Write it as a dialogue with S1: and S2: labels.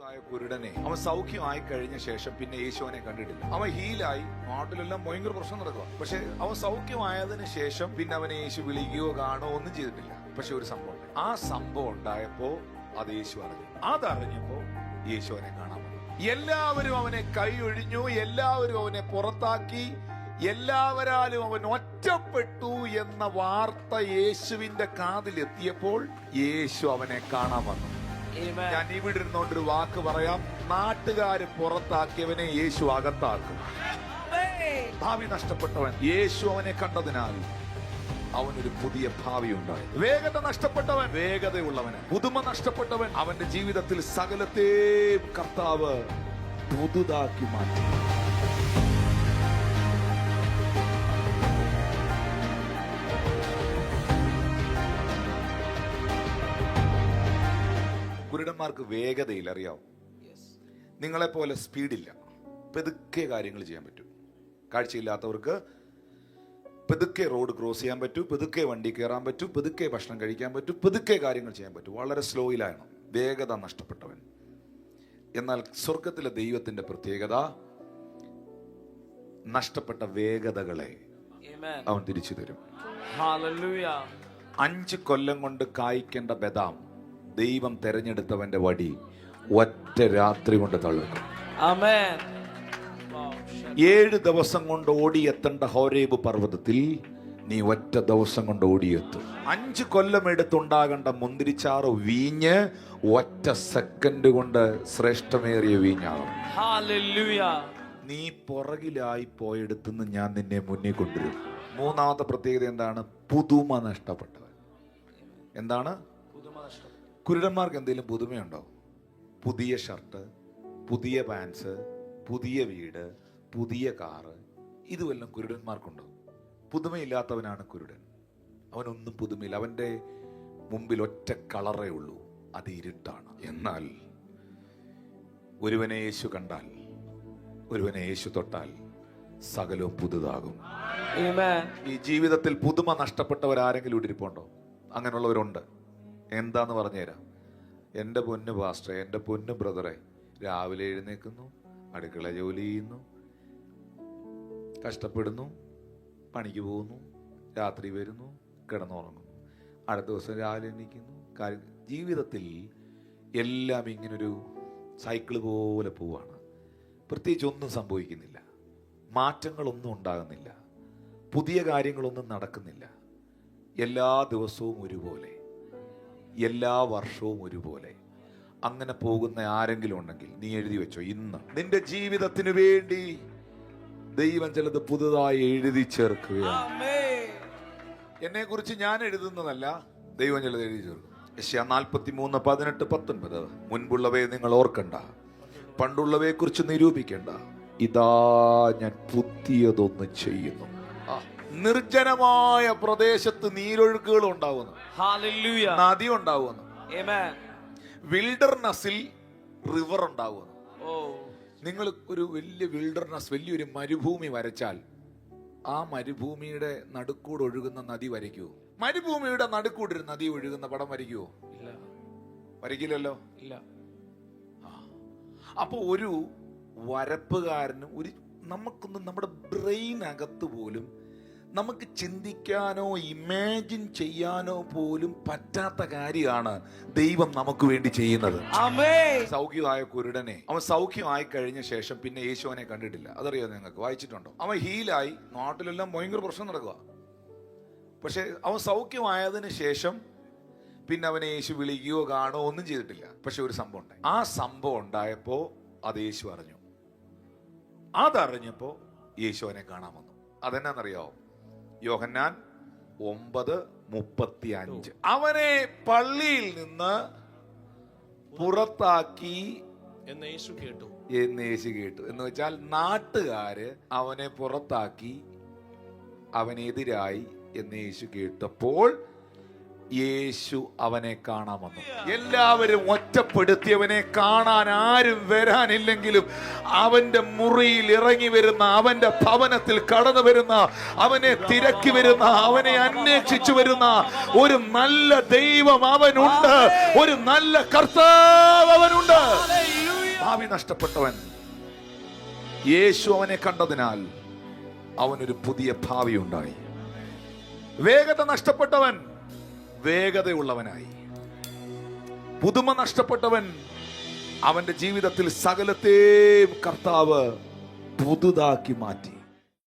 S1: സൗഖ്യമായ കുരുടനെ അവൻ സൗഖ്യമായി കഴിഞ്ഞ ശേഷം പിന്നെ യേശുവിനെ കണ്ടിട്ടില്ല. അവൻ ഹീലായി, നാട്ടിലെല്ലാം ഭയങ്കര പ്രശ്നം നടക്കുക. പക്ഷെ അവൻ സൗഖ്യമായതിനു ശേഷം പിന്നെ അവനെ യേശു വിളിക്കുകയോ കാണുകയോ ഒന്നും ചെയ്തിട്ടില്ല. പക്ഷെ ഒരു സംഭവം, ആ സംഭവം ഉണ്ടായപ്പോ അത് യേശു അറിഞ്ഞു. അതറിഞ്ഞപ്പോ യേശു അവനെ കാണാൻ വന്നു. എല്ലാവരും അവനെ കൈയൊഴിഞ്ഞു, എല്ലാവരും അവനെ പുറത്താക്കി, എല്ലാവരാലും അവൻ ഒറ്റപ്പെട്ടു എന്ന വാർത്ത യേശുവിന്റെ കാതിലെത്തിയപ്പോൾ യേശു അവനെ കാണാൻ വന്നു. ഞാൻ ഇവിടെ ഇരുന്നോണ്ടൊരു വാക്ക് പറയാം, നാട്ടുകാര് പുറത്താക്കിയവനെ യേശു അകത്താക്കും. ഭാവി നഷ്ടപ്പെട്ടവൻ യേശു അവനെ കണ്ടതിനാൽ അവനൊരു പുതിയ ഭാവി ഉണ്ടായി. വേഗത നഷ്ടപ്പെട്ടവൻ വേഗതയുള്ളവന്, പുതുമ നഷ്ടപ്പെട്ടവൻ അവന്റെ ജീവിതത്തിൽ സകലത്തെയും കർത്താവ് പുതുതാക്കി മാറ്റി. കുരുടന്മാർക്ക് വേഗതയില്ല, അറിയാം. നിങ്ങളെപ്പോലെ സ്പീഡില്ല, പെതുക്കെ കാര്യങ്ങൾ ചെയ്യാൻ പറ്റും. കാഴ്ചയില്ലാത്തവർക്ക് പെതുക്കെ റോഡ് ക്രോസ് ചെയ്യാൻ പറ്റും, പെതുക്കെ വണ്ടി കയറാൻ പറ്റും, പെതുക്കെ ഭക്ഷണം കഴിക്കാൻ പറ്റും, പെതുക്കെ കാര്യങ്ങൾ ചെയ്യാൻ പറ്റും. വളരെ സ്ലോയിലാണ് വേഗത നഷ്ടപ്പെട്ടവൻ. എന്നാൽ സ്വർഗത്തിലെ ദൈവത്തിന്റെ പ്രത്യേകത, നഷ്ടപ്പെട്ട വേഗതകളെ അവൻ തിരിച്ചു തരും. 5 കൊല്ലം കൊണ്ട് കായ്ക്കേണ്ട ബദാം ദൈവം തെരഞ്ഞെടുത്തവന്റെ വടി ഒറ്റ രാത്രി കൊണ്ട് തള്ളും. 7 ദിവസം കൊണ്ട് ഓടിയെത്തേണ്ട ഹോരേബ് പർവ്വതത്തിൽ നീ ഒറ്റ ദിവസം കൊണ്ട് ഓടിയെത്തും. 5 കൊല്ലം എടുത്തുണ്ടാകേണ്ട മുന്തിരിച്ചാറ് വീഞ്ഞ് ഒറ്റ സെക്കൻഡ് കൊണ്ട് ശ്രേഷ്ഠമേറിയ വീഞ്ഞാകും. നീ പുറകിലായി പോയെടുത്തുനിന്ന് ഞാൻ നിന്നെ മുന്നിൽ കൊണ്ടുവരും. മൂന്നാമത്തെ പ്രത്യേകത എന്താണ്? പുതുമ നഷ്ടപ്പെട്ടവൻ. എന്താണ്? കുരുടന്മാർക്ക് എന്തെങ്കിലും പുതുമയുണ്ടോ? പുതിയ ഷർട്ട്, പുതിയ പാൻസ്, പുതിയ വീട്, പുതിയ കാറ്, ഇതുവെല്ലാം കുരുടന്മാർക്കുണ്ടോ? പുതുമയില്ലാത്തവനാണ് കുരുടൻ. അവനൊന്നും പുതുമയില്ല. അവന്റെ മുമ്പിൽ ഒറ്റ കളറേ ഉള്ളൂ, അത് ഇരുട്ടാണ്. എന്നാൽ ഒരുവനെ യേശു കണ്ടാൽ, ഒരുവനെ യേശു തൊട്ടാൽ സകലവും പുതുതാകും. ഈ ജീവിതത്തിൽ പുതുമ നഷ്ടപ്പെട്ടവരാരെങ്കിലും ഇരിപ്പുണ്ടോ? അങ്ങനെയുള്ളവരുണ്ട്. എന്താന്ന് പറഞ്ഞുതരാം. എൻ്റെ പൊന്നു പാസ്റ്ററെ, എൻ്റെ പൊന്നു ബ്രദറെ, രാവിലെ എഴുന്നേൽക്കുന്നു, അടുക്കള ജോലി ചെയ്യുന്നു, കഷ്ടപ്പെടുന്നു, പണിക്ക് പോകുന്നു, രാത്രി വരുന്നു, കിടന്നുറങ്ങുന്നു, അടുത്ത ദിവസം രാവിലെ എണീക്കുന്നു. ജീവിതത്തിൽ എല്ലാം ഇങ്ങനൊരു സൈക്കിള് പോലെ പോവാണ്. പ്രത്യേകിച്ച് ഒന്നും സംഭവിക്കുന്നില്ല, മാറ്റങ്ങളൊന്നും ഉണ്ടാകുന്നില്ല, പുതിയ കാര്യങ്ങളൊന്നും നടക്കുന്നില്ല. എല്ലാ ദിവസവും ഒരുപോലെ, എല്ലാ വർഷവും ഒരുപോലെ. അങ്ങനെ പോകുന്ന ആരെങ്കിലും ഉണ്ടെങ്കിൽ നീ എഴുതി വെച്ചോ, ഇന്ന് നിന്റെ ജീവിതത്തിന് വേണ്ടി ദൈവം ചിലത് പുതുതായി എഴുതി ചേർക്കുകയാണ്. എന്നെ കുറിച്ച് ഞാൻ എഴുതുന്നതല്ല, ദൈവം ചിലത് എഴുതി ചേർക്കും. യെശയ്യാ 43:18-19 മുൻപുള്ളവയെ നിങ്ങൾ ഓർക്കണ്ട, പണ്ടുള്ളവയെ കുറിച്ച് നിരൂപിക്കണ്ട, ഇതാ ഞാൻ പുതിയതൊന്ന് ചെയ്യുന്നു. നിർജ്ജനമായ പ്രദേശത്ത് നീരൊഴുക്കുകൾ ഉണ്ടാവുന്നു, നദി ഉണ്ടാവുന്നു. വിൽഡർനെസ്സിൽ റിവർ ഉണ്ടാവുന്നു. നിങ്ങൾ ഒരു വലിയ വിൽഡർനെസ്, വലിയൊരു മരുഭൂമി വരച്ചാൽ ആ മരുഭൂമിയുടെ നടുക്കൂടെ ഒഴുകുന്ന നദി വരയ്ക്കുവോ? മരുഭൂമിയുടെ നടുക്കൂടെ ഒരു നദി ഒഴുകുന്ന പടം വരയ്ക്കുവോ? വരയ്ക്കില്ലല്ലോ. അപ്പൊ ഒരു വരപ്പുകാരന് നമുക്കൊന്നും നമ്മുടെ ബ്രെയിൻ അകത്ത് പോലും നമുക്ക് ചിന്തിക്കാനോ ഇമാജിൻ ചെയ്യാനോ പോലും പറ്റാത്ത കാര്യമാണ് ദൈവം നമുക്ക് വേണ്ടി ചെയ്യുന്നത്. സൗഖ്യമായ കുരുടനെ അവൻ സൗഖ്യമായി കഴിഞ്ഞ ശേഷം പിന്നെ യേശുവിനെ കണ്ടിട്ടില്ല. അതറിയോ നിങ്ങൾക്ക്? വായിച്ചിട്ടുണ്ടോ? അവൻ ഹീലായി, നാട്ടിലെല്ലാം ഭയങ്കര പ്രശ്നം നടക്കുക. പക്ഷെ അവൻ സൗഖ്യമായതിനു ശേഷം പിന്നെ അവനെ യേശു വിളിക്കുകയോ കാണുകയോ ഒന്നും ചെയ്തിട്ടില്ല. പക്ഷെ ഒരു സംഭവം ഉണ്ടായി. ആ സംഭവം ഉണ്ടായപ്പോ അത് യേശു അറിഞ്ഞു. അതറിഞ്ഞപ്പോ യേശു അവനെ കാണാൻ വന്നു. അതെന്നാന്നറിയാവോ? യോഹന്നാൻ 9:35 അവനെ പള്ളിയിൽ നിന്ന് പുറത്താക്കി എന്ന് യേശു കേട്ടു. എന്ന് വെച്ചാൽ നാട്ടുകാര് അവനെ പുറത്താക്കി, അവനെതിരായി എന്ന് യേശു കേട്ടപ്പോൾ യേശു അവനെ കാണാൻ വന്നു. എല്ലാവരും ഒറ്റപ്പെടുത്തിയവനെ കാണാൻ ആരും വരാനില്ലെങ്കിലും അവന്റെ മുറിയിൽ ഇറങ്ങി വരുന്ന, അവന്റെ ഭവനത്തിൽ കടന്നു വരുന്ന, അവനെ തിരക്കി വരുന്ന, അവനെ അന്വേഷിച്ചു വരുന്ന ഒരു നല്ല ദൈവം അവനുണ്ട്, ഒരു നല്ല കർത്താവ് അവനുണ്ട്. ഭാവി നഷ്ടപ്പെട്ടവൻ യേശു അവനെ കണ്ടതിനാൽ അവനൊരു പുതിയ ഭാവി ഉണ്ടായി. വേഗത നഷ്ടപ്പെട്ടവൻ വേഗതയുള്ളവനായി. പുതുമ നഷ്ടപ്പെട്ടവൻ അവന്റെ ജീവിതത്തിൽ സകലത്തെയും കർത്താവ് പുതുതാക്കി മാറ്റി.